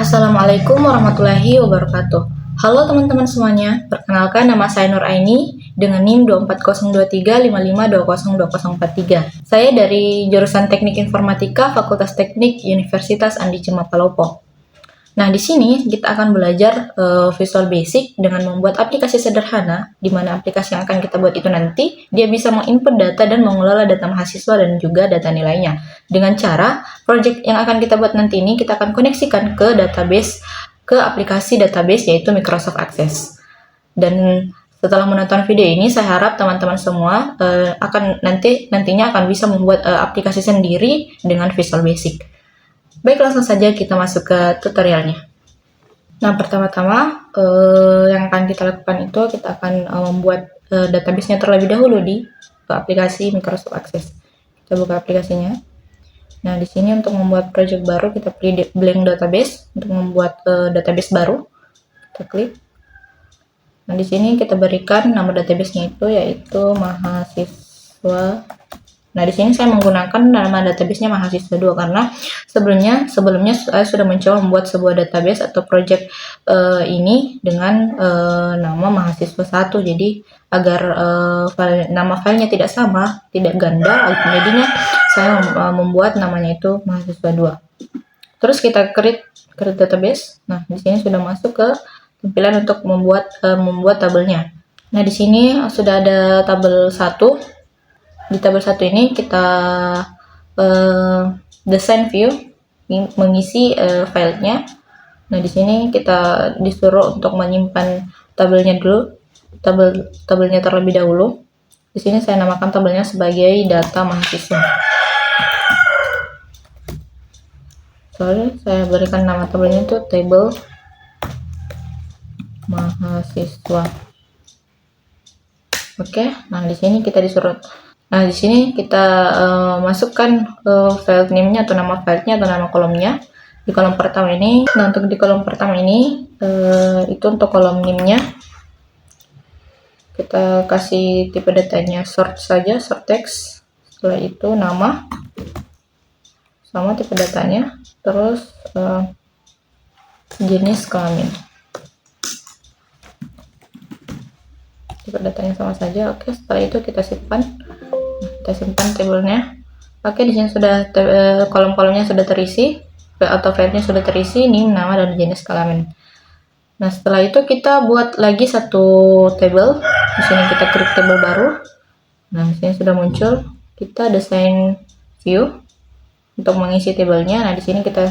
Assalamualaikum warahmatullahi wabarakatuh. Halo teman-teman semuanya, perkenalkan nama saya Nur Aini dengan NIM 2402355202043. Saya dari jurusan Teknik Informatika Fakultas Teknik Universitas Andi Cema Palopo. Nah, di sini kita akan belajar Visual Basic dengan membuat aplikasi sederhana, di mana aplikasi yang akan kita buat itu nanti, dia bisa menginput data dan mengelola data mahasiswa dan juga data nilainya. Dengan cara, project yang akan kita buat nanti ini, kita akan koneksikan ke database, ke aplikasi database yaitu Microsoft Access. Dan setelah menonton video ini, saya harap teman-teman semua nantinya akan bisa membuat aplikasi sendiri dengan Visual Basic. Baik, langsung saja kita masuk ke tutorialnya. Nah, pertama-tama yang akan kita lakukan itu kita akan membuat database-nya terlebih dahulu di aplikasi Microsoft Access. Kita buka aplikasinya. Nah, di sini untuk membuat project baru kita pilih blank database untuk membuat database baru. Kita klik. Nah, di sini kita berikan nama database-nya itu yaitu mahasiswa. Nah, di sini saya menggunakan nama database-nya mahasiswa 2 karena sebelumnya saya sudah mencoba membuat sebuah database atau project ini dengan nama mahasiswa 1. Jadi agar nama filenya tidak sama, tidak ganda, jadinya saya membuat namanya itu mahasiswa 2. Terus kita create database. Nah, di sini sudah masuk ke tampilan untuk membuat tabelnya. Nah, di sini sudah ada tabel 1. Di tabel 1 ini kita desain view mengisi filenya. Nah, di sini kita disuruh untuk menyimpan tabelnya dulu, tabelnya terlebih dahulu. Di sini saya namakan tabelnya sebagai data mahasiswa. Saya berikan nama tabelnya itu table mahasiswa. Oke, nah di sini kita disuruh. Nah, di sini kita masukkan file name-nya atau nama filenya atau nama kolomnya di kolom pertama ini. Nah, untuk di kolom pertama ini itu untuk kolom name-nya kita kasih tipe datanya short saja, short text. Setelah itu nama sama tipe datanya, terus jenis kelamin. Tipe datanya sama saja. Oke, setelah itu kita simpan. Kita simpan tabelnya. Oke, di sini sudah kolom-kolomnya sudah terisi atau filenya sudah terisi, name, nama, dan jenis kelamin. Nah, setelah itu kita buat lagi satu tabel. Di sini kita create tabel baru. Nah, di sini sudah muncul. Kita desain view untuk mengisi tabelnya. Nah, di sini kita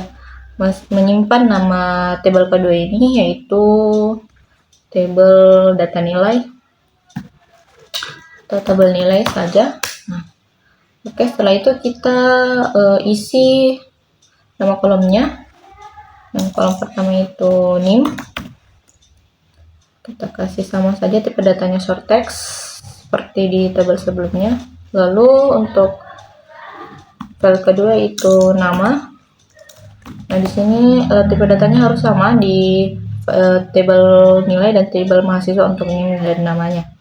menyimpan nama tabel kedua ini yaitu tabel data nilai atau tabel nilai saja. Oke, setelah itu kita isi nama kolomnya. Yang kolom pertama itu name. Kita kasih sama saja tipe datanya short text seperti di tabel sebelumnya. Lalu untuk file kedua itu nama. Nah, di sini tipe datanya harus sama di tabel nilai dan tabel mahasiswa untuk name dan namanya.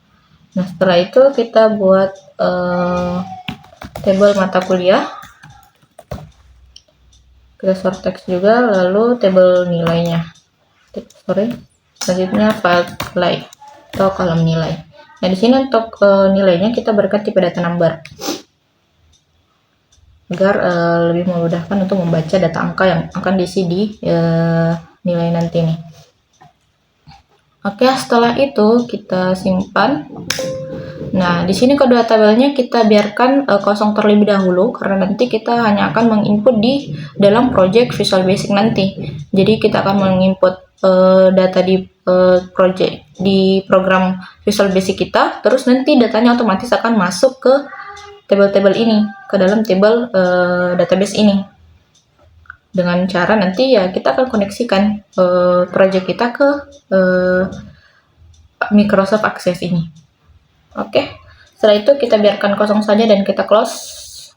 Nah, setelah itu kita buat tabel mata kuliah, kita short text juga, lalu tabel nilainya. Selanjutnya file nilai atau kolom nilai. Nah, di sini untuk nilainya kita berikan tipe data number agar lebih memudahkan untuk membaca data angka yang akan diisi di nilai nanti nih. Oke, setelah itu kita simpan. Nah, di sini kedua tabelnya kita biarkan kosong terlebih dahulu karena nanti kita hanya akan menginput di dalam project Visual Basic nanti. Jadi kita akan menginput data di project di program Visual Basic kita, terus nanti datanya otomatis akan masuk ke tabel-tabel ini, ke dalam tabel database ini. Dengan cara nanti ya kita akan koneksikan project kita ke Microsoft Access ini. Oke, setelah itu kita biarkan kosong saja dan kita close.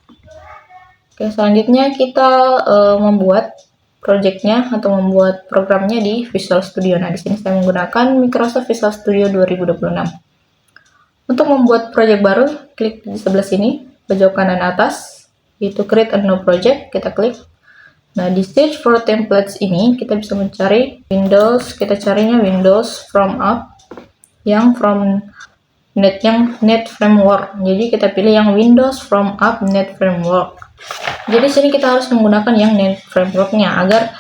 Oke, selanjutnya kita membuat projectnya atau membuat programnya di Visual Studio. Nah, di sini saya menggunakan Microsoft Visual Studio 2026. Untuk membuat project baru, klik di sebelah sini, pojok kanan atas, itu Create a New Project, kita klik. Nah, di search for templates ini kita bisa mencari Windows, kita carinya Windows from app yang from net framework. Jadi kita pilih yang Windows from app net framework. Jadi sini kita harus menggunakan yang net frameworknya agar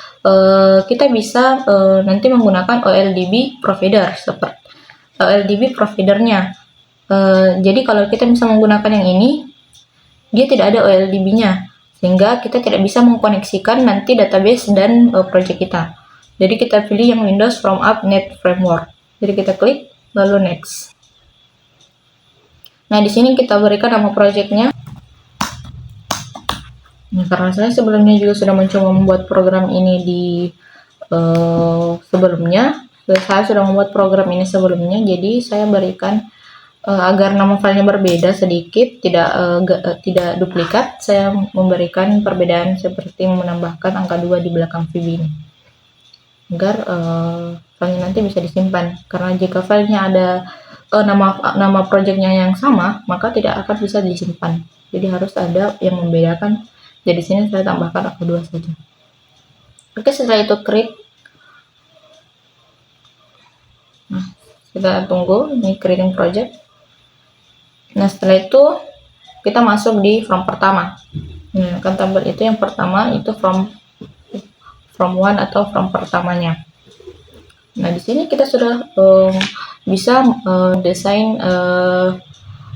kita bisa nanti menggunakan OLDB provider seperti OLDB providernya. Jadi kalau kita bisa menggunakan yang ini, dia tidak ada OLDB-nya, sehingga kita tidak bisa mengkoneksikan nanti database dan project kita. Jadi kita pilih yang Windows from app net framework. Jadi kita klik lalu next. Nah, di sini kita berikan nama projectnya. Nah, karena saya sebelumnya juga sudah mencoba membuat program ini di sebelumnya, saya sudah membuat program ini sebelumnya, jadi saya berikan agar nama filenya berbeda sedikit, tidak duplikat, saya memberikan perbedaan seperti menambahkan angka 2 di belakang VB ini, agar filenya nanti bisa disimpan. Karena jika filenya ada nama projectnya yang sama, maka tidak akan bisa disimpan. Jadi harus ada yang membedakan. Jadi sini saya tambahkan angka 2 saja. Oke, setelah itu create. Nah, kita tunggu ini creating project. Nah, setelah itu kita masuk di from pertama. Nah, kan tabel itu yang pertama itu from one atau from pertamanya. Nah, di sini kita sudah bisa desain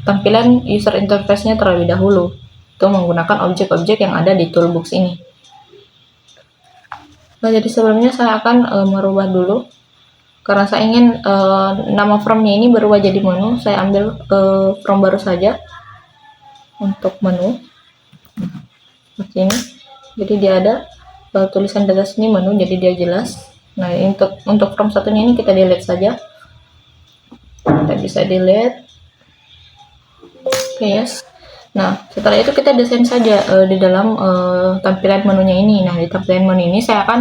tampilan user interface-nya terlebih dahulu. Itu menggunakan objek-objek yang ada di toolbox ini. Nah, jadi sebelumnya saya akan merubah dulu. Karena saya ingin nama from-nya ini berubah jadi menu, saya ambil from baru saja untuk menu. Seperti ini. Jadi dia ada tulisan data sini menu, jadi dia jelas. Nah, untuk from satunya ini kita delete saja. Kita bisa delete. Oke, yes. Nah, setelah itu kita desain saja di dalam tampilan menunya ini. Nah, di tampilan menu ini saya akan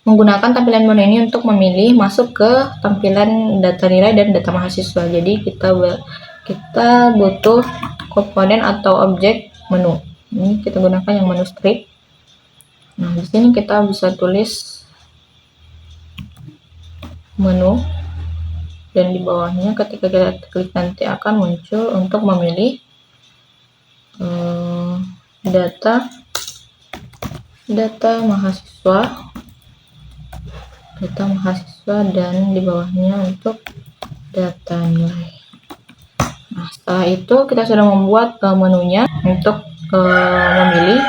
menggunakan tampilan menu ini untuk memilih masuk ke tampilan data nilai dan data mahasiswa. Jadi kita butuh komponen atau objek menu. Ini kita gunakan yang menu strip. Nah, di sini kita bisa tulis menu. Dan di bawahnya ketika kita klik nanti akan muncul untuk memilih data mahasiswa dan di bawahnya untuk data nilai. Nah, setelah itu kita sudah membuat menunya untuk memilih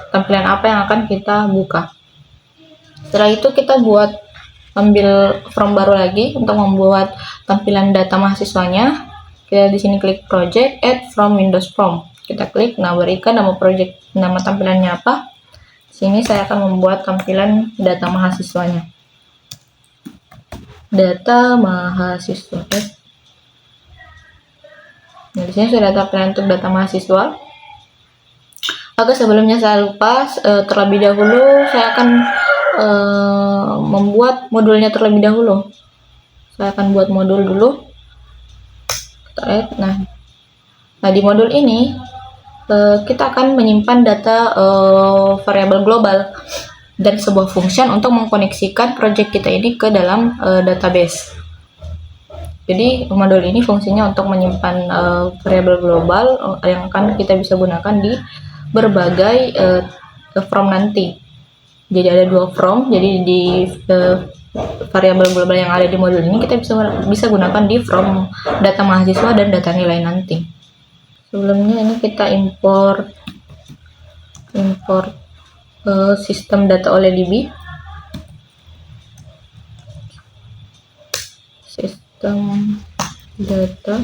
tampilan apa yang akan kita buka. Setelah itu kita ambil from baru lagi untuk membuat tampilan data mahasiswanya. Kita di sini klik project, add from Windows from. Kita klik, nah berikan nama project, nama tampilannya apa. Di sini saya akan membuat tampilan data mahasiswanya. Data mahasiswa. Nah, di sini sudah tampilan untuk data mahasiswa. Oke, sebelumnya saya lupa, terlebih dahulu saya akan membuat modulnya terlebih dahulu. Saya akan buat modul dulu. Kita add. Nah, di modul ini kita akan menyimpan data variabel global dan sebuah function untuk mengkoneksikan project kita ini ke dalam database. Jadi modul ini fungsinya untuk menyimpan variabel global yang akan kita bisa gunakan di berbagai from nanti. Jadi ada 2 from, jadi di variabel global yang ada di modul ini kita bisa gunakan di from data mahasiswa dan data nilai nanti. Sebelumnya ini kita import sistem data OLDB. Sistem data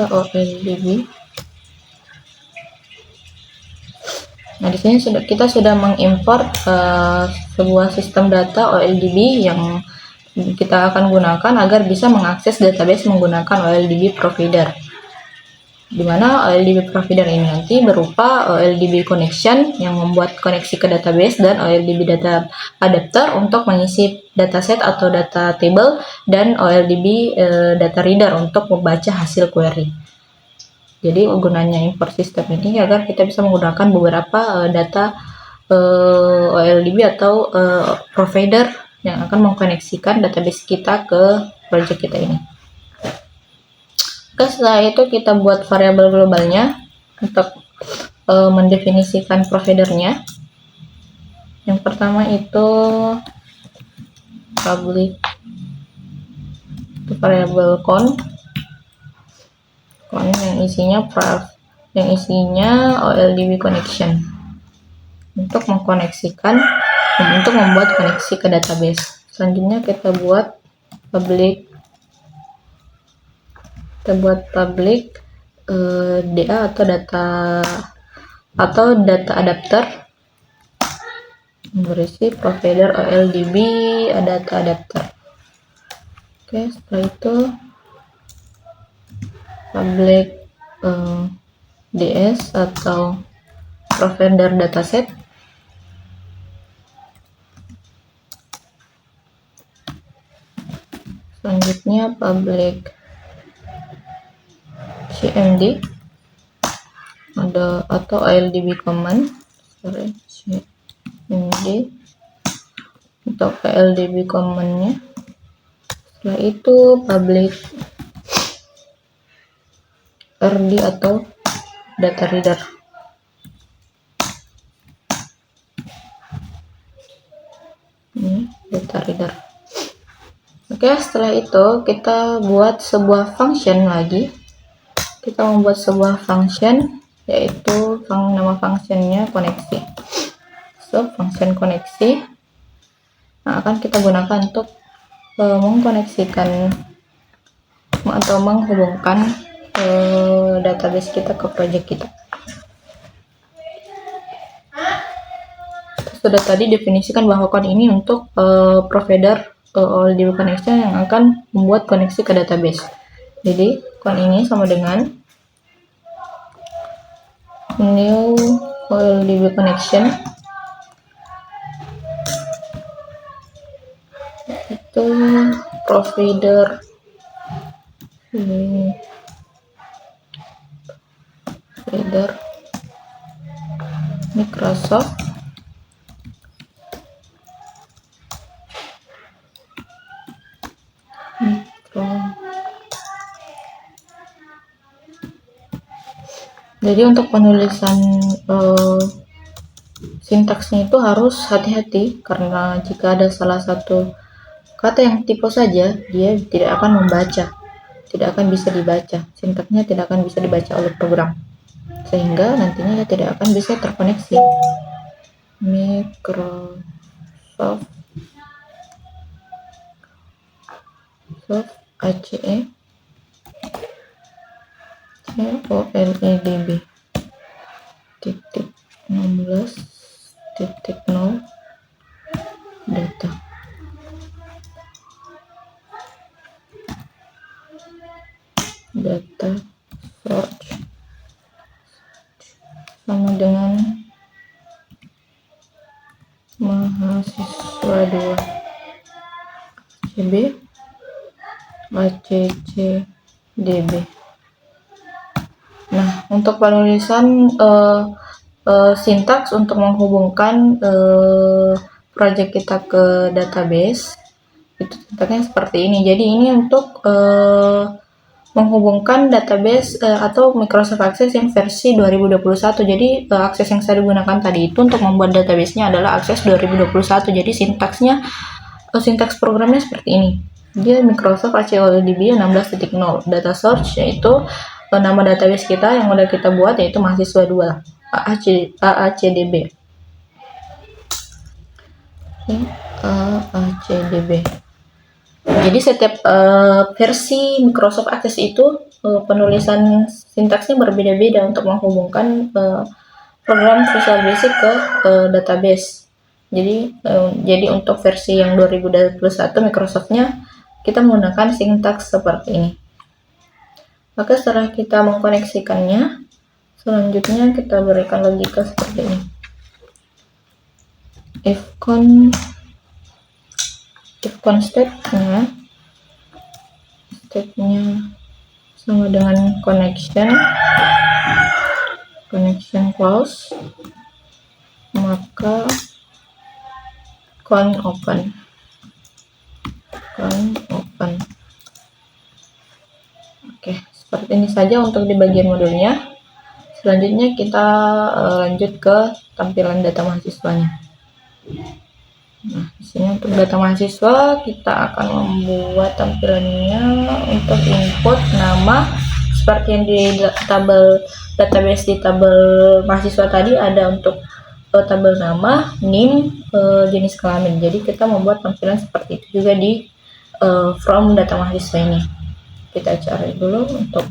OLDB. Nah, di sini kita sudah mengimport sebuah sistem data OLDB yang kita akan gunakan agar bisa mengakses database menggunakan OLDB provider. di mana OLDB provider ini nanti berupa OLDB connection yang membuat koneksi ke database dan OLDB data adapter untuk mengisi dataset atau data table, dan OLDB data reader untuk membaca hasil query. Jadi gunanya import system ini agar kita bisa menggunakan beberapa data OLDB atau provider yang akan mengkoneksikan database kita ke project kita ini. Setelah itu kita buat variabel globalnya untuk mendefinisikan providernya. Yang pertama itu public, itu variabel count yang isinya OLDB connection untuk mengkoneksikan, untuk membuat koneksi ke database. Selanjutnya kita buat public DA atau data adapter berisi provider OLDB data adapter. Oke, setelah itu public DS atau provider dataset. Selanjutnya public CMD atau OLDB command, CMD untuk OLDB commandnya. Setelah itu public RD atau data reader. Ini data reader. Oke, setelah itu kita buat sebuah function lagi. Kita membuat sebuah function, yaitu nama functionnya koneksi. So, function koneksi akan kita gunakan untuk mengkoneksikan atau menghubungkan database kita ke project kita. Sudah tadi definisikan bahwa code ini untuk provider OLDB connection yang akan membuat koneksi ke database. Jadi code ini sama dengan new OLDB connection itu provider Microsoft Jadi untuk penulisan sintaksnya itu harus hati-hati, karena jika ada salah satu kata yang typo saja, dia tidak akan membaca, tidak akan bisa dibaca, sintaksnya tidak akan bisa dibaca oleh program, sehingga nantinya tidak akan bisa terkoneksi. Microsoft ACE OLEDB titik 16 titik 0 data. Data search sama dengan mahasiswa 2 CB ACCDB. Nah, untuk penulisan sintaks untuk menghubungkan project kita ke database, itu sintaksnya seperti ini. Jadi ini untuk menghubungkan database atau Microsoft Access yang versi 2021. Jadi akses yang saya gunakan tadi itu untuk membuat database-nya adalah Access 2021. Jadi sintaksnya, sintaks programnya seperti ini. Dia Microsoft ACOLDB 16.0. Data source yaitu nama database kita yang udah kita buat, yaitu mahasiswa 2 AACDB. AACDB. Jadi setiap versi Microsoft Access itu penulisan sintaksnya berbeda-beda untuk menghubungkan program Visual Basic ke database. Jadi untuk versi yang 2021 Microsoftnya kita menggunakan sintaks seperti ini. Maka setelah kita mengkoneksikannya, selanjutnya kita berikan logika seperti ini. If state-nya sama dengan connection close, maka count open. Oke, seperti ini saja untuk di bagian modulnya. Selanjutnya kita lanjut ke tampilan data mahasiswanya. Nah, di sini untuk data mahasiswa kita akan membuat tampilannya untuk input nama seperti yang di tabel database di tabel mahasiswa tadi, ada untuk tabel nama, NIM, jenis kelamin. Jadi kita membuat tampilan seperti itu juga di from data mahasiswa ini. Kita cari dulu untuk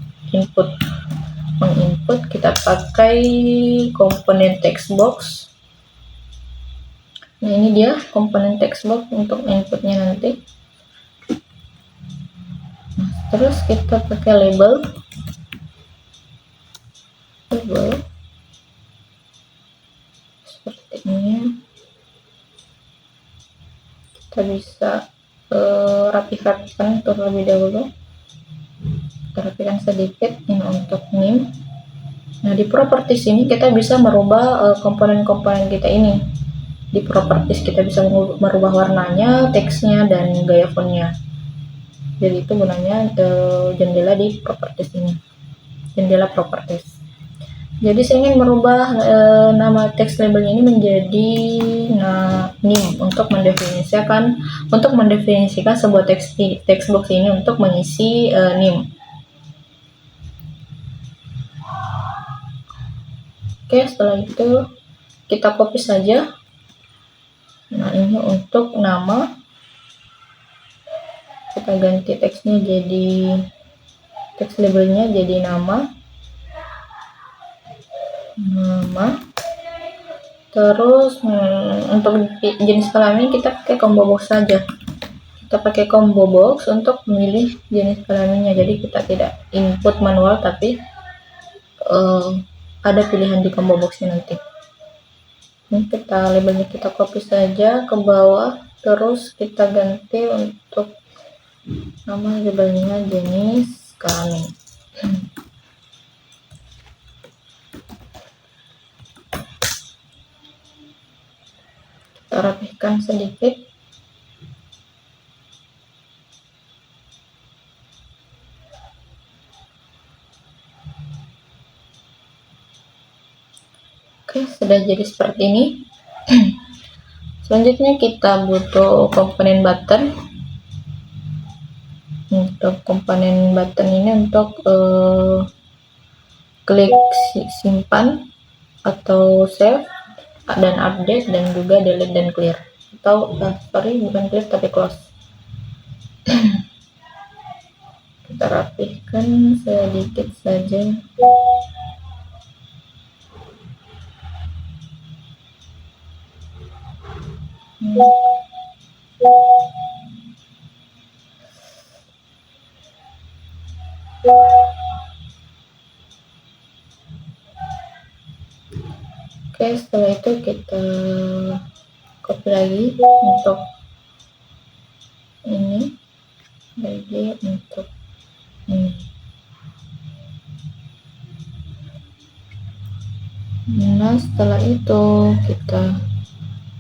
menginput, kita pakai komponen text box. Nah, ini dia komponen text box untuk inputnya nanti. Nah, terus kita pakai label seperti ini. Kita bisa rapikan terlebih dahulu. Kita rapikan sedikit. Ini untuk NIM. Nah, di properties ini kita bisa merubah komponen-komponen kita ini. Di properties kita bisa merubah warnanya, teksnya, dan gaya fontnya. Jadi itu gunanya jendela di properties ini, jendela properties. Jadi saya ingin merubah nama text label ini menjadi NIM untuk mendefinisikan sebuah text box ini untuk mengisi NIM. Oke, setelah itu kita copy saja. Nah, ini untuk nama, kita ganti teksnya jadi text labelnya jadi nama. Terus untuk jenis kelamin kita pakai combo box saja. Kita pakai combo box untuk memilih jenis kelaminnya. Jadi kita tidak input manual, tapi ada pilihan di combo boxnya nanti. Ini kita labelnya kita copy saja ke bawah, terus kita ganti untuk nama labelnya jenis kelamin. Kita rapihkan sedikit. Oke, sudah jadi seperti ini. Selanjutnya kita butuh komponen button. Untuk komponen button ini untuk klik simpan atau save dan update, dan juga delete dan clear, atau bukan clear tapi close. Kita rapihkan sedikit saja. Oke, setelah itu kita copy lagi untuk ini, lagi untuk ini. Nah, setelah itu kita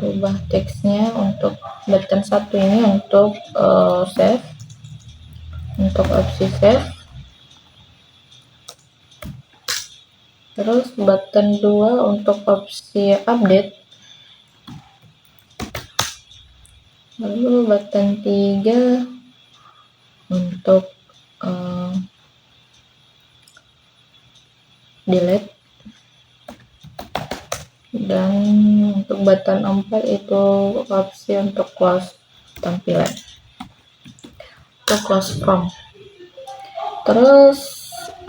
rubah teksnya untuk button satu ini untuk save, untuk opsi save. Terus button 2 untuk opsi update. Lalu button 3 untuk delete. Dan untuk button 4 itu opsi untuk close tampilan, untuk close from. Terus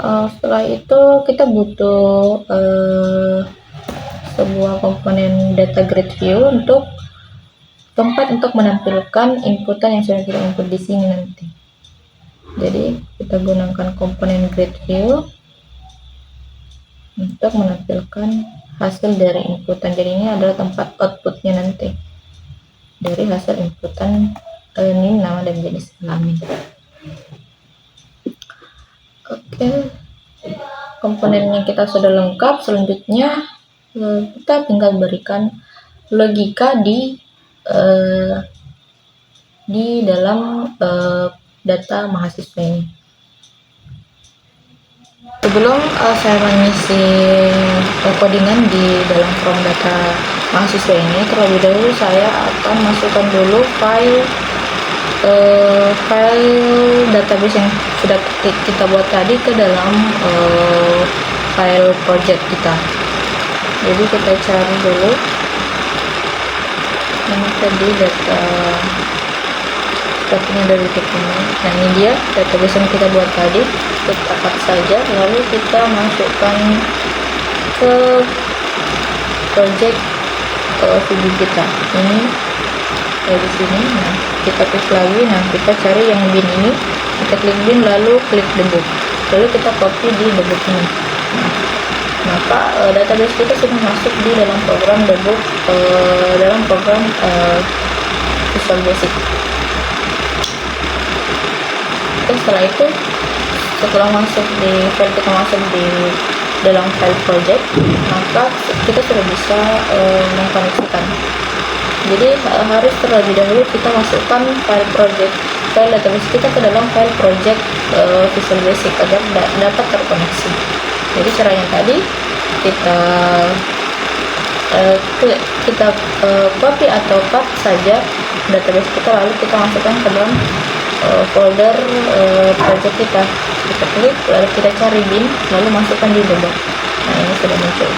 setelah itu kita butuh sebuah komponen data grid view untuk tempat untuk menampilkan inputan yang sudah kita input di sini nanti. Jadi kita gunakan komponen grid view untuk menampilkan hasil dari inputan. Jadi ini adalah tempat outputnya nanti dari hasil inputan, ini nama dan jenis kelamin. Oke, komponennya kita sudah lengkap. Selanjutnya kita tinggal berikan logika di dalam data mahasiswa ini. Sebelum saya mengisi codingan di dalam form data mahasiswa ini, terlebih dahulu saya akan masukkan dulu file database yang sudah kita buat tadi ke dalam file project kita. Jadi kita cari dulu ini tadi datanya dari ini. Nah, ini dia database yang kita buat tadi. Kita cut saja, lalu kita masukkan ke project VB kita. Ini dari sini. Nah, kita klik lagi. Nah, kita cari yang bin ini. Kita klik bin, lalu klik debug. Lalu kita copy di debug ini. Nah, maka database kita sudah masuk di dalam program debug, dalam program Visual Basic. Setelah itu, setelah masuk di file, kita masuk di dalam file project, maka kita sudah bisa mengkoneksikan. Jadi harus terlebih dahulu kita masukkan file database kita ke dalam file project Visual Basic agar dapat terkoneksi. Jadi cara yang tadi kita copy atau cut saja database kita, lalu kita masukkan ke dalam folder project kita klik, lalu kita cari bin, lalu masukkan di debug. Nah, ini sudah muncul.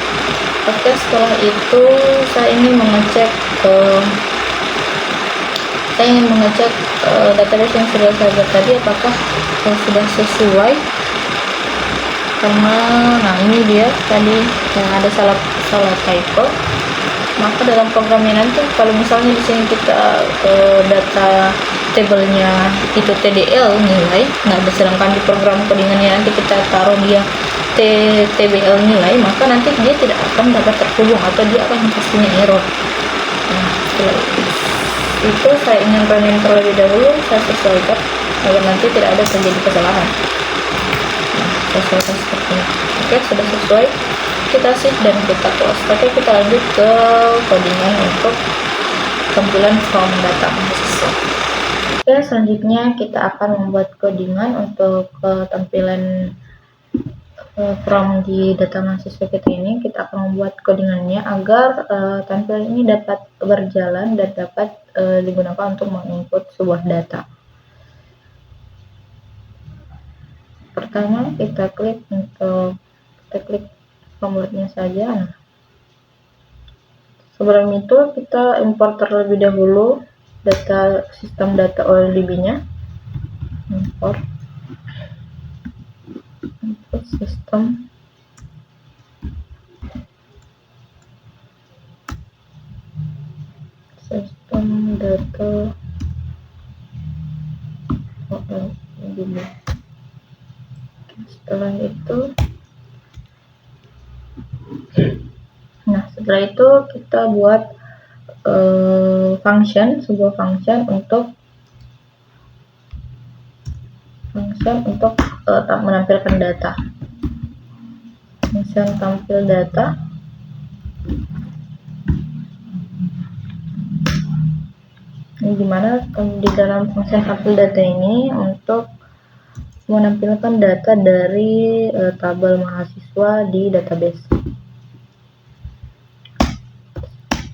Oke, setelah itu saya ingin mengecek database yang sudah saya buat tadi apakah sudah sesuai, karena nah ini dia tadi yang ada salah typo. Maka dalam programnya nanti, kalau misalnya di sini kita data tabelnya itu TDL nilai, nah sedangkan di program codingannya nanti kita taruh dia TBL nilai, maka nanti dia tidak akan dapat terhubung atau dia akan pastinya error. Nah, setelah itu saya ingin running terlebih dahulu, saya sesuaikan agar nanti tidak ada terjadi kesalahan. Nah, saya sesuaikan seperti ini. Oke, sudah sesuai, kita save dan kita close. Oke, kita lanjut ke codingan untuk tampilan form data mahasiswa. Oke, selanjutnya kita akan membuat codingan untuk tampilan form di data mahasiswa kita ini. Kita akan membuat codingannya agar tampilan ini dapat berjalan dan dapat digunakan untuk menginput sebuah data. Pertama kita klik pembuatnya saja. Nah, sebelum itu kita import terlebih dahulu sistem data OLDB-nya. Import sistem data OLDB. Setelah itu, setelah itu kita buat sebuah function untuk menampilkan data. Function tampil data. Ini dimana di dalam function tampil data ini untuk menampilkan data dari tabel mahasiswa di database.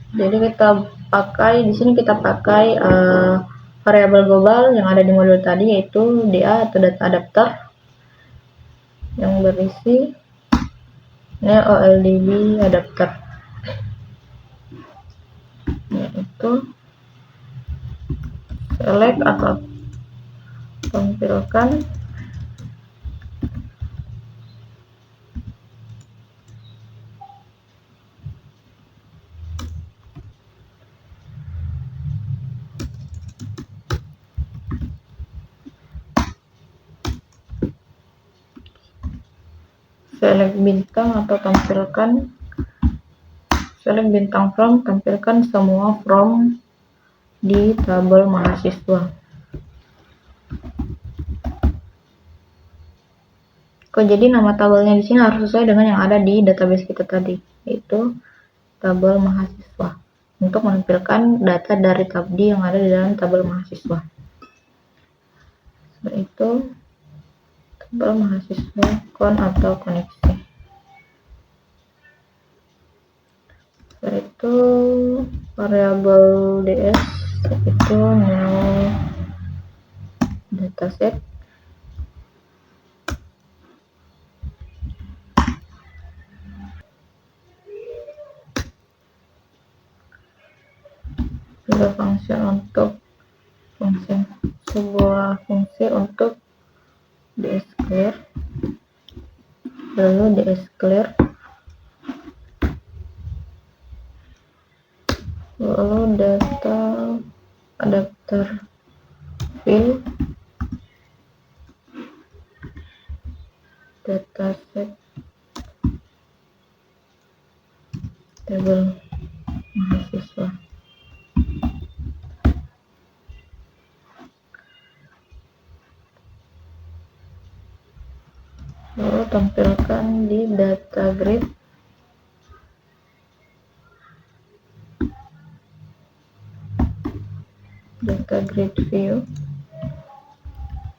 Jadi di sini kita pakai variabel global yang ada di modul tadi, yaitu DA atau data adapter yang berisi ini OLDB adapter, yaitu select atau tampilkan select bintang atau tampilkan select bintang from, tampilkan semua from di tabel mahasiswa. Jadi nama tabelnya di sini harus sesuai dengan yang ada di database kita tadi, yaitu tabel mahasiswa, untuk menampilkan data dari tabdi yang ada di dalam tabel mahasiswa. Setelah itu tabel mahasiswa kon atau koneksi. Setelah itu variabel ds itu new dataset. Sebuah fungsi untuk dsclear, lalu dsclear, lalu data adapter field, dataset tabel mahasiswa. Lalu tampilkan di data grid, view,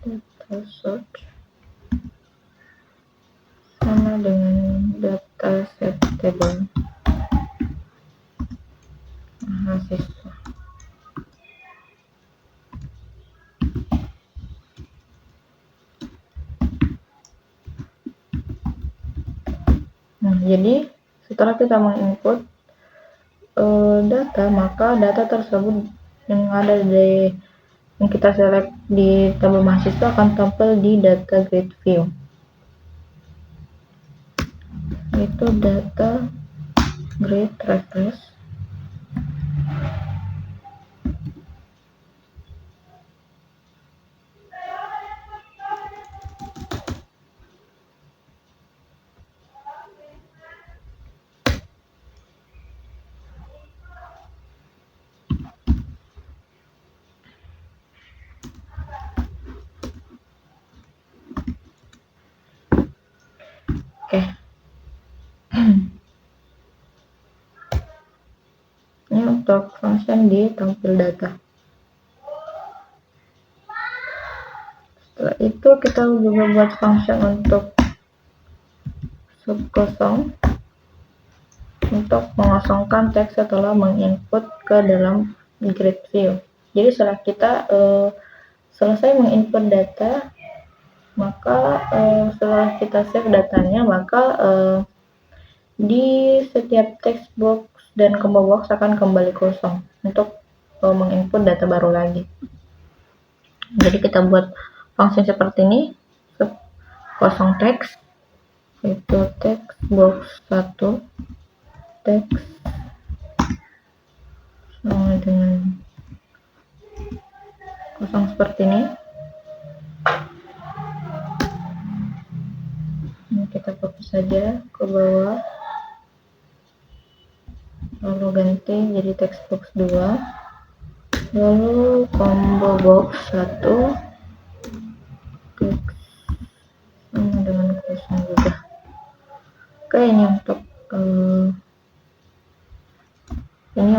data sort sama dengan data set table mahasiswa. Nah, jadi setelah kita menginput data, maka data tersebut yang ada yang kita select di tabel mahasiswa akan tampil di data grid view, yaitu data grid refresh. Oke. Ini untuk function di tampil data. Setelah itu kita juga buat function untuk sub kosong, untuk mengosongkan teks setelah menginput ke dalam grid view. Jadi setelah kita selesai menginput data, maka setelah kita save datanya, maka di setiap text box dan combo box akan kembali kosong untuk menginput data baru lagi. Jadi kita buat function seperti ini, kosong teks, itu text box 1, teks sama dengan kosong seperti ini. Ini kita copy saja ke bawah, lalu ganti jadi text box 2, lalu combo box 1, teks sama dengan kosong juga. Oke, ini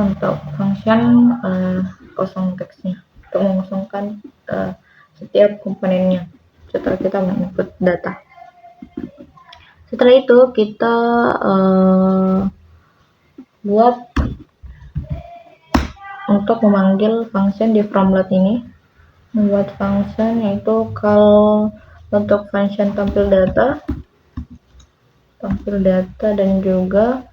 untuk function kosong teksnya, untuk mengosongkan setiap komponennya setelah kita menginput data. Setelah itu kita buat untuk memanggil function di fromload ini, membuat function yaitu call untuk function tampil data dan juga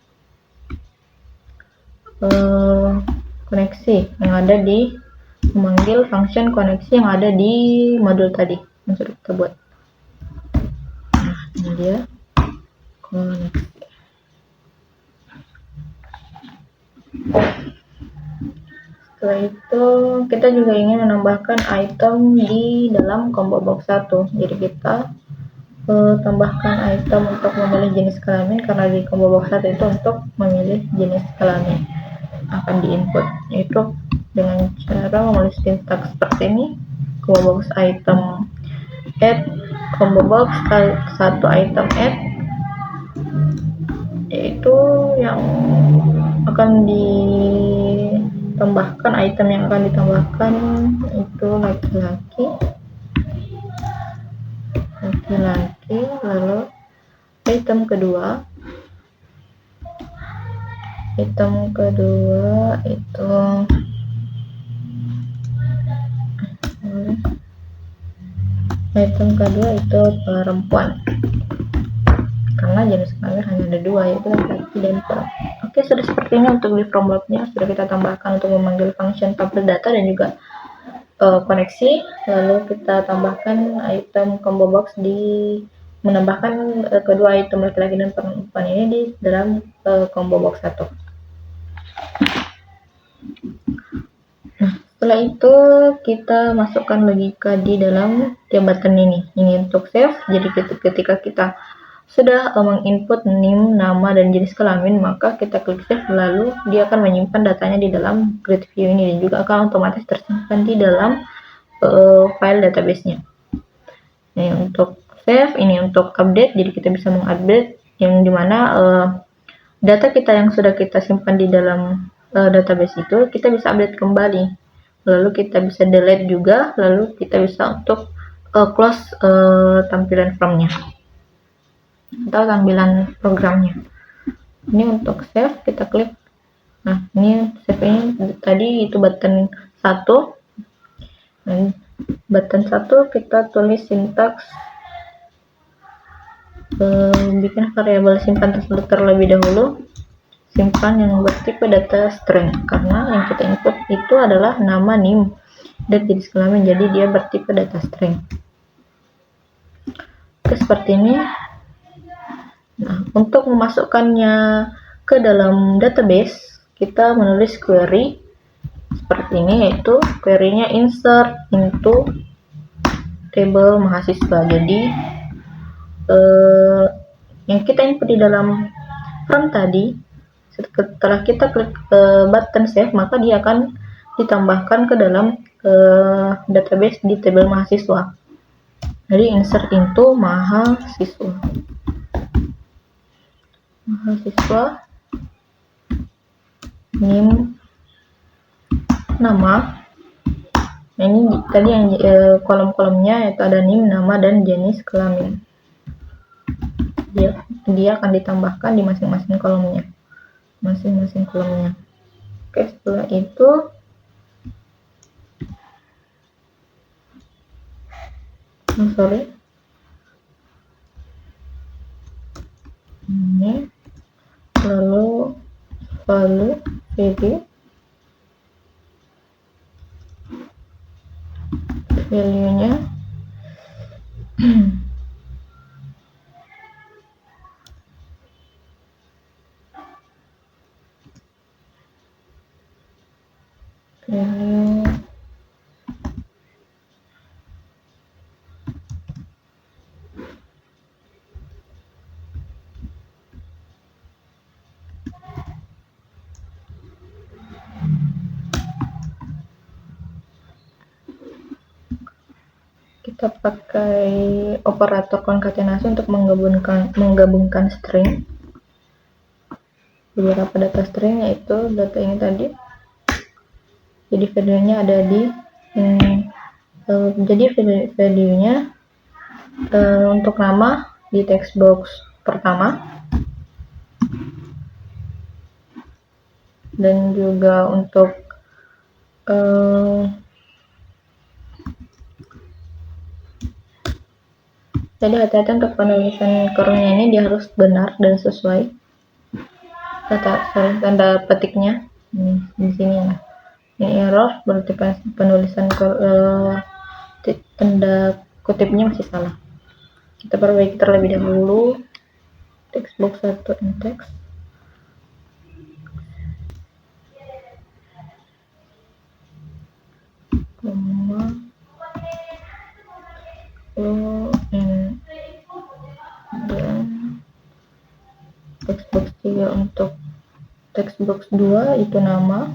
koneksi yang ada di, memanggil function koneksi yang ada di modul tadi yang sudah kita buat. Nah, ini dia koneksi. Setelah itu kita juga ingin menambahkan item di dalam combo box 1. Jadi kita tambahkan item untuk memilih jenis kelamin, karena di combo box 1 itu untuk memilih jenis kelamin akan diinput, yaitu dengan cara menulis sintaks seperti ini. Combo box item add, combo box satu item add, yaitu yang akan ditambahkan, item yang akan ditambahkan itu laki-laki, lalu item kedua itu perempuan, karena jenis kelamin hanya ada dua, yaitu laki-laki dan perempuan. Oke, sudah seperti ini untuk di from block-nya sudah kita tambahkan untuk memanggil function tabel data dan juga koneksi. Lalu kita tambahkan item combo box menambahkan kedua item laki-laki dan perempuan ini di dalam combo box 1. Nah, setelah itu kita masukkan logika di dalam jabatan ini untuk save. Jadi ketika kita sudah menginput name, nama, dan jenis kelamin, maka kita klik save, lalu dia akan menyimpan datanya di dalam grid view ini dan juga akan otomatis tersimpan di dalam file database-nya. Ini untuk save, ini untuk update, jadi kita bisa mengupdate yang dimana data kita yang sudah kita simpan di dalam database itu kita bisa update kembali, lalu kita bisa delete juga, lalu kita bisa untuk close tampilan formnya atau tampilan programnya. Ini untuk save, kita klik. Nah, ini save ini tadi itu button 1. Nah, button 1 kita tulis sintaks bikin variabel simpan tersebut terlebih dahulu, simpan yang bertipe data string, karena yang kita input itu adalah nama, name, dan jenis kelamin, jadi dia bertipe data string. Oke, seperti ini. Nah, untuk memasukkannya ke dalam database, kita menulis query seperti ini, yaitu query-nya insert into table mahasiswa. Jadi yang kita input di dalam form tadi, setelah kita klik button save, maka dia akan ditambahkan ke dalam database di tabel mahasiswa. Jadi insert into mahasiswa, name, nama. Nah, ini tadi yang kolom-kolomnya yaitu ada name, nama, dan jenis kelamin. Dia akan ditambahkan di masing-masing kolomnya. Oke, setelah itu ini, lalu value-nya kita pakai operator konkatenasi untuk menggabungkan string, beberapa data string, yaitu data ini tadi. Jadi value-nya ada di value-nya untuk nama di text box pertama, dan juga untuk jadi hati-hati untuk penulisan kurungnya ini, dia harus benar dan sesuai tanda petiknya. Di sini ya, ini error, berarti penulisan tanda kutipnya masih salah. Kita perbaiki terlebih dahulu text box 1 index, juga untuk text box 2 itu nama,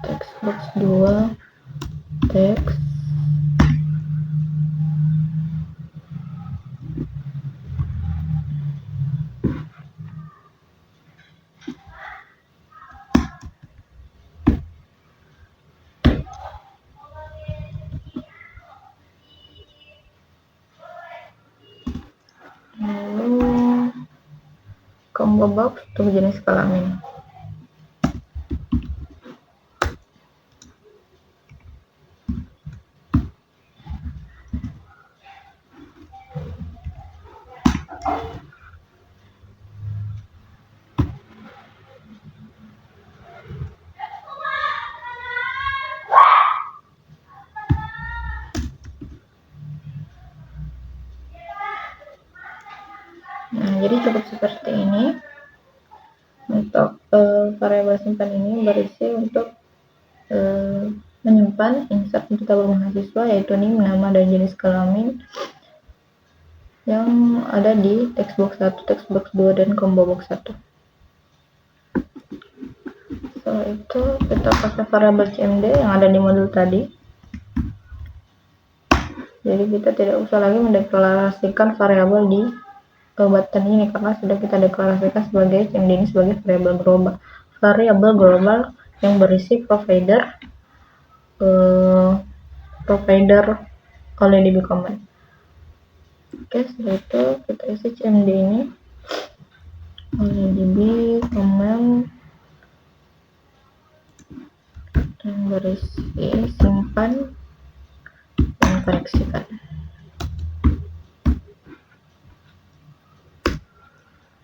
text box 2 teks, lalu combo box untuk jenis kelamin. Nah, jadi cukup seperti ini. Untuk variabel simpan ini berisi untuk menyimpan insert untuk tabel mahasiswa, yaitu NIM, nama, dan jenis kelamin yang ada di textbox 1, textbox 2, dan combo box 1. Setelah itu kita pakai variabel CMD yang ada di modul tadi. Jadi kita tidak usah lagi mendeklarasikan variabel di button ini karena sudah kita deklarasikan sebagai CMD ini sebagai variabel global yang berisi provider oleh DB command. Oke, setelah itu kita isi CMD ini oleh DB command yang berisi simpan dan koneksikan.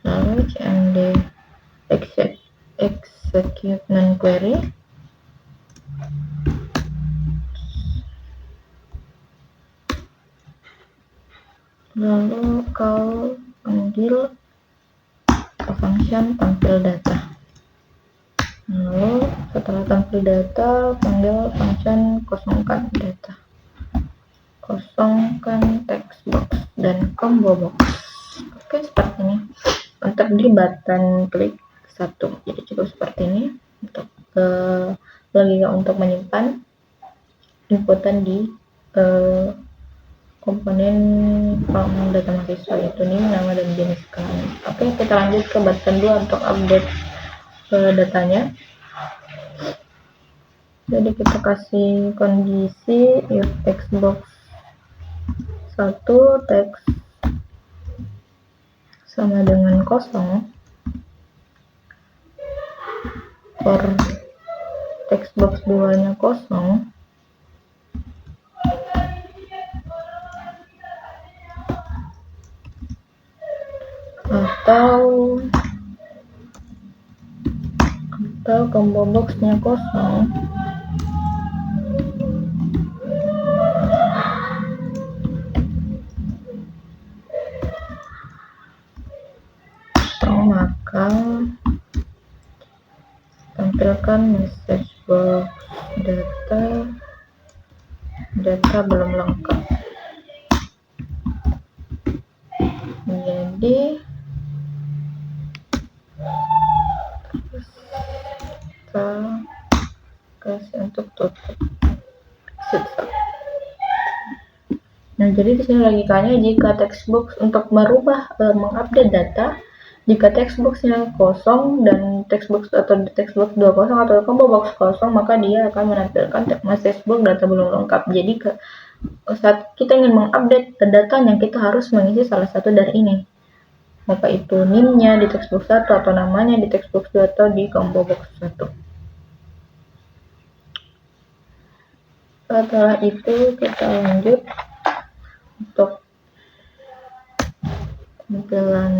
Lalu CMD execute non query, lalu call panggil ke function tampil data. Lalu setelah tampil data panggil function kosongkan data, kosongkan text box dan combo box. Oke, seperti ini untuk di button klik 1. Jadi cukup seperti ini untuk logika untuk menyimpan inputan di komponen form data mahasiswa, yaitu NIM, nama, dan jenis kelamin. Oke, kita lanjut ke button 2 untuk update datanya. Jadi kita kasih kondisi if textbox 1 teks sama dengan kosong, for textbox 2 nya kosong, atau combo box-nya kosong, maka tampilkan message box data belum lengkap. Jadi kita kasih untuk tutup. Nah, jadi di sini logikanya jika textbox untuk merubah mengupdate data, jika textbox-nya kosong dan textbox 2 kosong atau combo box kosong, maka dia akan menampilkan message box data belum lengkap. Jadi saat kita ingin mengupdate datanya, kita harus mengisi salah satu dari ini, maka itu NIM-nya di textbox 1 atau namanya di textbox 2 atau di combo box 1. Setelah itu kita lanjut untuk tampilan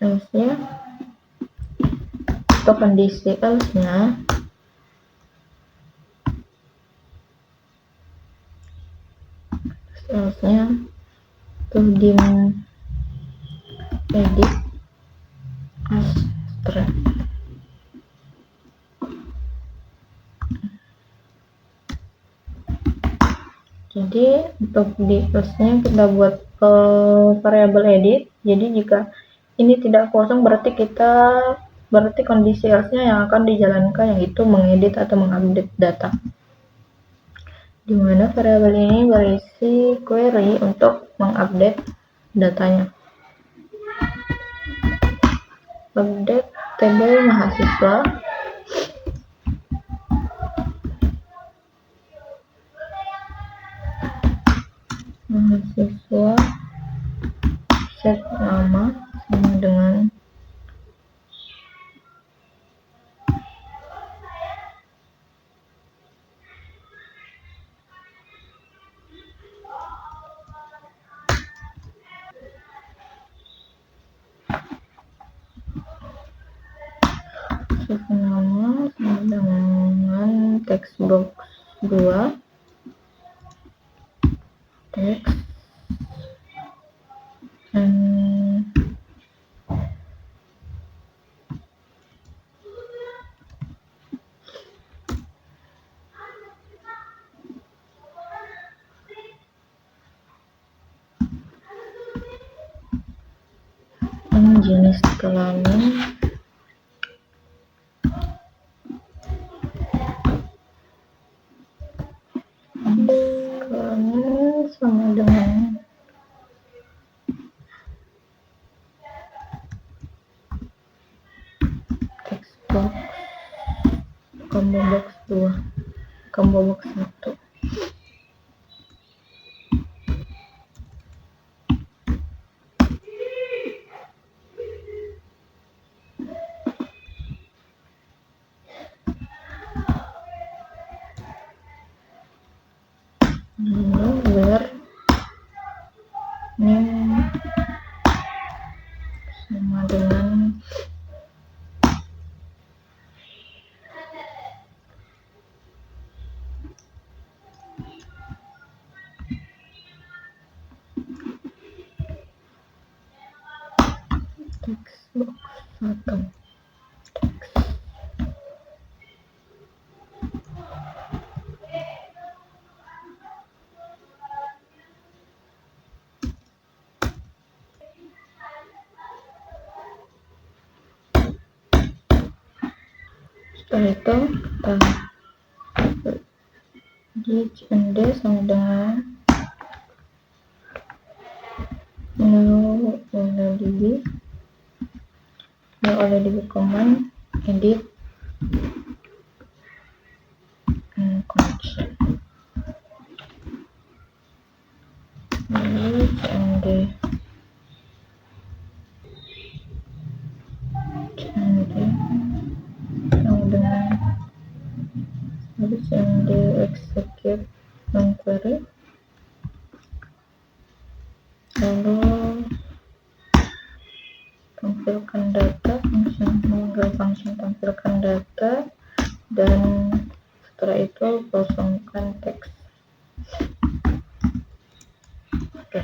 else-nya. Untuk kondisi else-nya, tuh dim edit abstract. Jadi untuk di else-nya kita buat variabel edit. Jadi jika ini tidak kosong berarti kondisi else-nya yang akan dijalankan, yaitu mengedit atau mengupdate data. Di mana variabel ini berisi query untuk mengupdate datanya. Update tabel mahasiswa. Set nama sama dengan nama sama dengan textbox 2 teks jenis kelamin sama dengan textbox combo box 2 combo box 1. Where name sama dengan textbox 1. Setelah itu kita gnd sama dengan new OLEDB command edit connection. Lalu gnd sama dengan gnd execute non-query. Lalu tampilkan data, function tampilkan data, dan setelah itu kosongkan teks. Oke.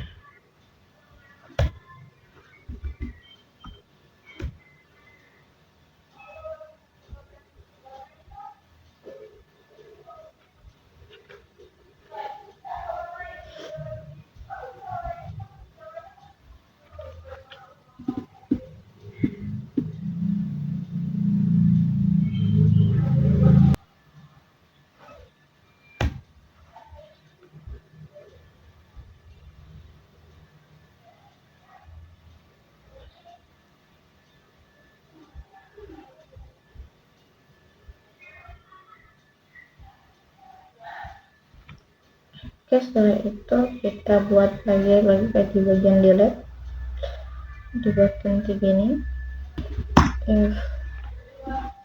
Oke, setelah itu kita buat lagi di bagian delete di button 3 ini.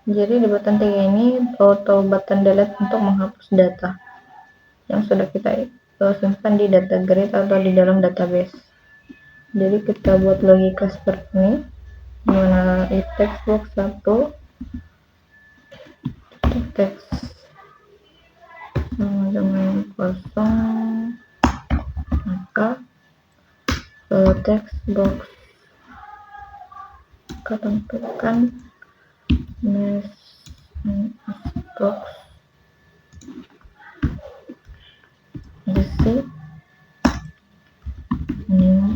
Jadi di button 3 ini auto button delete untuk menghapus data yang sudah kita simpan di data grid atau di dalam database. Jadi kita buat logika seperti ini, dimana if textbox 1 teks sama dengan kosong, maka textbox kita tentukan box isi new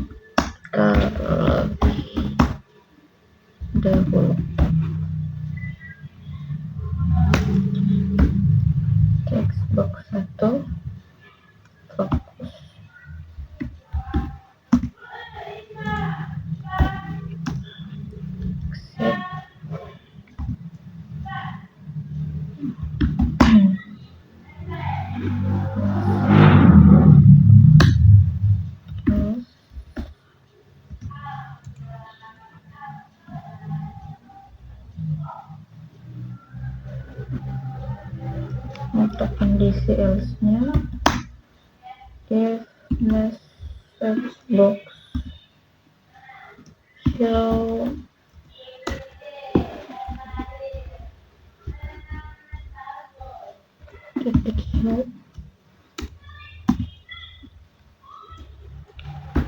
Untuk kondisi else-nya, if message box show titik show,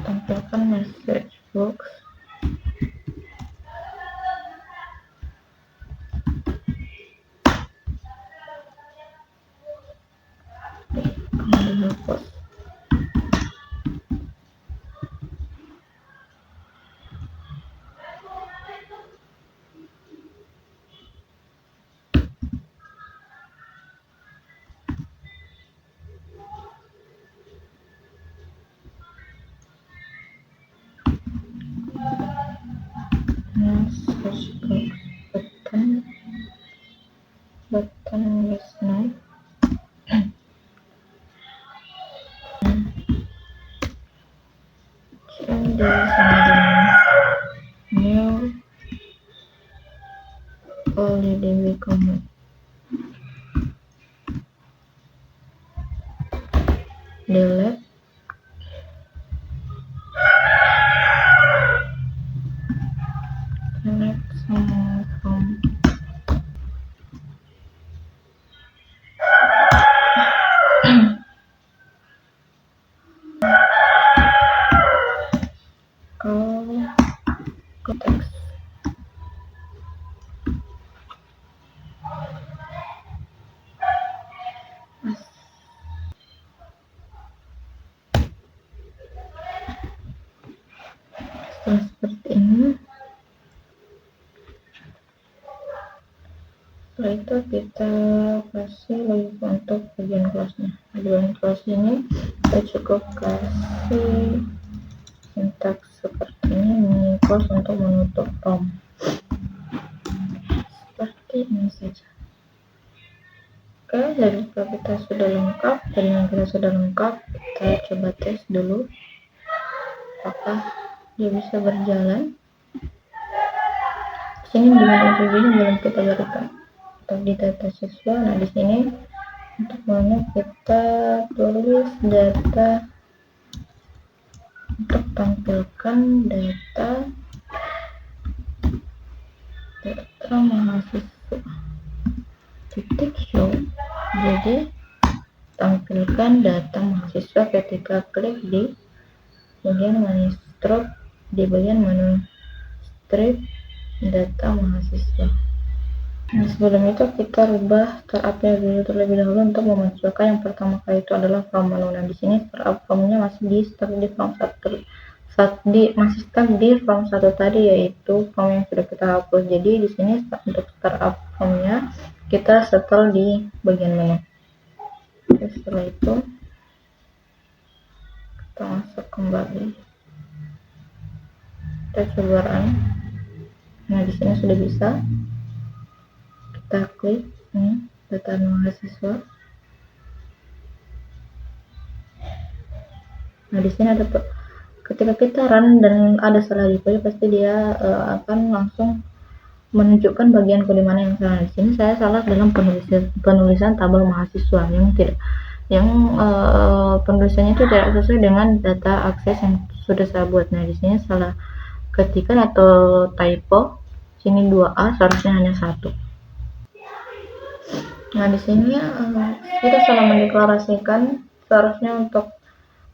tampilkan message box dihapus. Message box button listener change new OLEDB command delete connect some from call context. Setelah seperti ini, setelah itu kita kasih lagi untuk bagian close-nya. Di bagian close ini kita cukup kasih sintaks seperti ini, close untuk menutup ROM. Seperti ini saja. Oke, jadi kalau kita sudah lengkap, jaringan kita sudah lengkap, kita coba tes dulu apakah dia bisa berjalan. Sini dengan ini belum kita berikan untuk di data siswa. Nah, di sini untuk mana kita tulis data untuk tampilkan data mahasiswa titik show. Jadi tampilkan data mahasiswa ketika klik di bagian menu strip, di bagian menu strip data mahasiswa. Nah, sebelum itu kita rubah startup-nya dulu terlebih dahulu untuk memunculkan yang pertama kali itu adalah from menu. Nah, di sini startup from-nya masih di stuck di from 1 masih stuck di from 1 tadi, yaitu from yang sudah kita hapus. Jadi di sini untuk startup from-nya kita setel di bagian menu. Oke, setelah itu kita masuk kembali, kita coba run. Nah, di sini sudah bisa. Kita klik ini data mahasiswa. Nah, di sini ada ketika kita run dan ada salah di kode, pasti dia akan langsung menunjukkan bagian kode mana yang salah. Di sini saya salah dalam penulisan tabel mahasiswa yang penulisannya itu tidak sesuai dengan data akses yang sudah saya buat. Nah, di sini salah ketikan atau typo. Sini 2A seharusnya hanya 1. Nah, di sini kita salah mendeklarasikan. Seharusnya untuk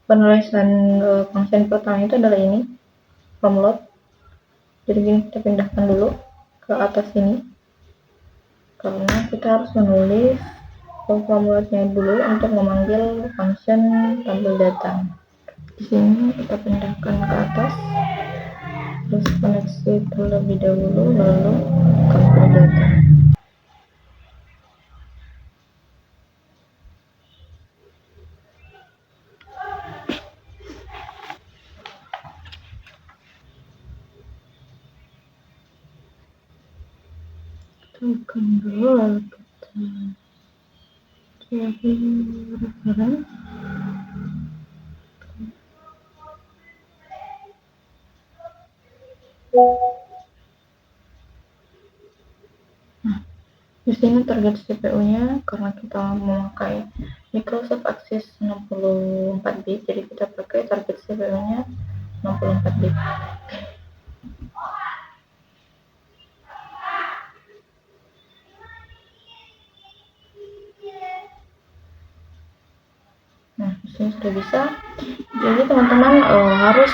penulisan function pertama itu adalah ini from load. Jadi gini, kita pindahkan dulu ke atas ini karena kita harus menulis from load-nya dulu untuk memanggil function tabel data. Di sini kita pindahkan ke atas, terus koneksi terlebih dahulu, lalu tabel data. Tekan dulu, lalu kita reference. Nah, di sini target CPU-nya karena kita memakai Microsoft Access 64 bit, jadi kita pakai target CPU-nya 64 bit. Nah, di sini sudah bisa. Jadi teman-teman harus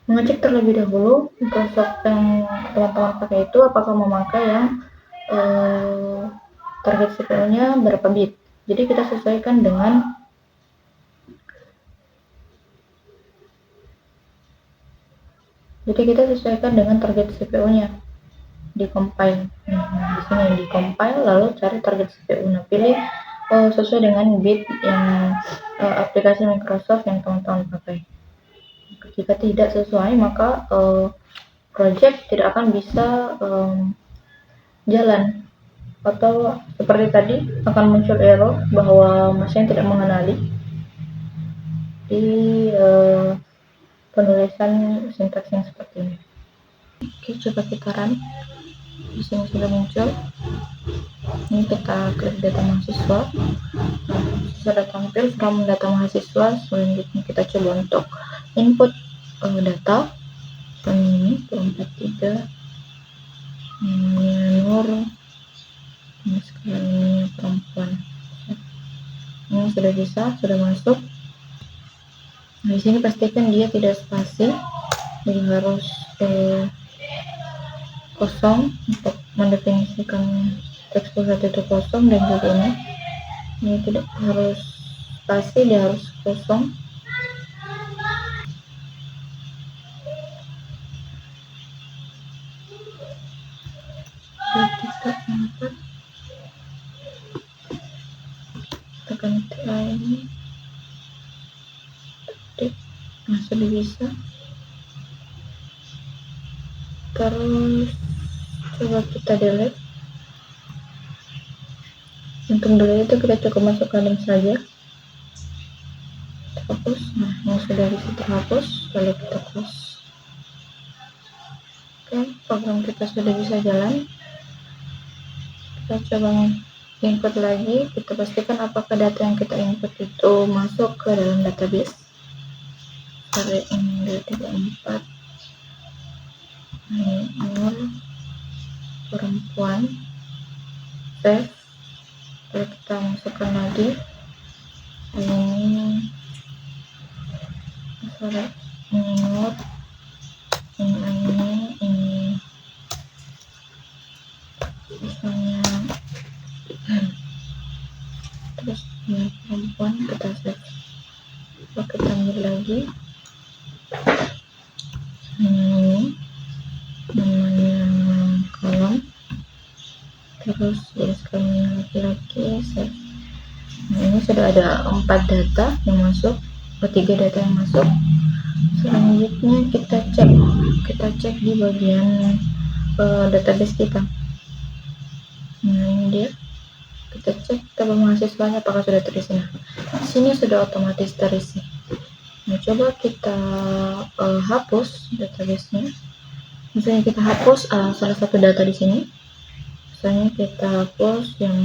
mengecek terlebih dahulu Microsoft yang teman-teman pakai itu apakah memakai yang target CPU-nya berapa bit. Jadi kita sesuaikan dengan target CPU-nya di compile. Nah, di sini di compile lalu cari target CPU. Nah, pilih sesuai dengan bit yang aplikasi Microsoft yang teman-teman pakai. Jika tidak sesuai maka project tidak akan bisa jalan, atau seperti tadi akan muncul error bahwa mesin tidak mengenali di penulisan sintaks yang seperti ini. Oke, coba kita run. Di sini sudah muncul. Ini kita klik data mahasiswa. Sudah tampil from data mahasiswa. Selanjutnya kita coba untuk input data. Ini 43. Ini Nur. Ini sekarang ini perempuan. Ini sudah bisa, sudah masuk. Nah, di sini pastikan dia tidak spasi, jadi harus kosong untuk mendefinisikan teks pusat itu kosong, dan juga ini tidak harus spasi, dia harus kosong. Tekan TA ini. Nah, sudah bisa. Terus coba kita delete. Untuk delete itu kita cukup masuk kalem saja, terhapus. Nah, yang sudah bisa terhapus, lalu kita close. Oke, program kita sudah bisa jalan. Kita coba input lagi, kita pastikan apakah data yang kita input itu masuk ke dalam database. Cari ini 234. Ini Nur perempuan. Save. Lalu kita masukkan lagi. Ini Nur. Ini misalnya, terus ini perempuan, kita save. Lalu kita ambil lagi. Ini namanya kolom, terus jenis kelamin laki-laki, save. Nah, ini sudah ada 4 data yang masuk, 3 data yang masuk. Selanjutnya kita cek di bagian database kita. Nah, ini dia. Kita cek tabel mahasiswanya apakah sudah terisi. Nah, di sini sudah otomatis terisi. Nah, coba kita hapus database-nya. Misalnya kita hapus salah satu data di sini. Misalnya kita hapus yang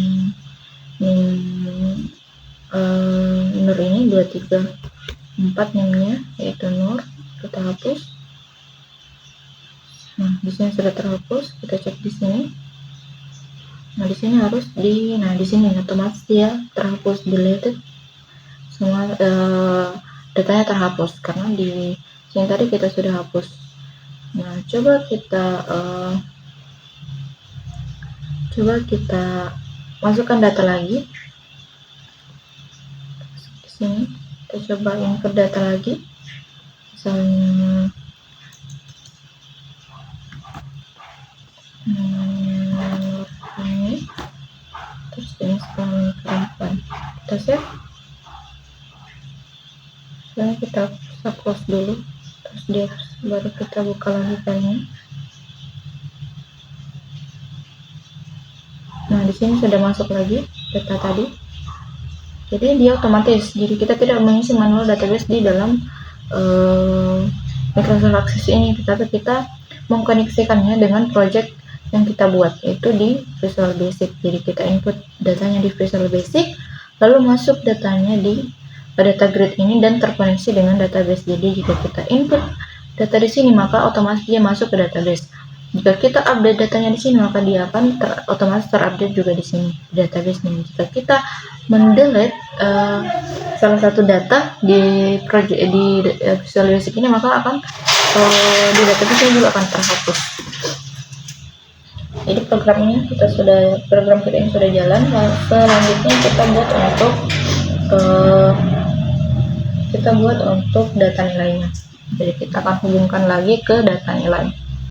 Nur ini 234 namanya, yaitu Nur. Kita hapus. Nah, di sini sudah terhapus. Kita cek di sini. Nah, di sini harus di sini otomatis dia terhapus, deleted. Semua datanya terhapus karena di sini tadi kita sudah hapus. Nah, coba kita masukkan data lagi. Di sini kita coba input data lagi. Misalnya ini, terus jenis kelamin perempuan. Kita save. Sekarang kita close dulu, terus dia baru kita buka lagi filenya. Nah, di sini sudah masuk lagi data tadi. Jadi dia otomatis, jadi kita tidak mengisi manual database di dalam Microsoft Access ini, tetapi kita mengkoneksikannya dengan project yang kita buat, yaitu di Visual Basic. Jadi kita input datanya di Visual Basic, lalu masuk datanya di data grid ini dan terkoneksi dengan database. Jadi jika kita input data di sini, maka otomatis dia masuk ke database. Jika kita update datanya di sini, maka dia akan otomatis terupdate juga di sini database-nya. Jika kita mendelete salah satu data di project di Visual Basic ini, maka akan di database juga akan terhapus. Jadi program kita ini sudah jalan. Selanjutnya kita buat untuk data nilainya. Jadi kita akan hubungkan lagi ke data nilai.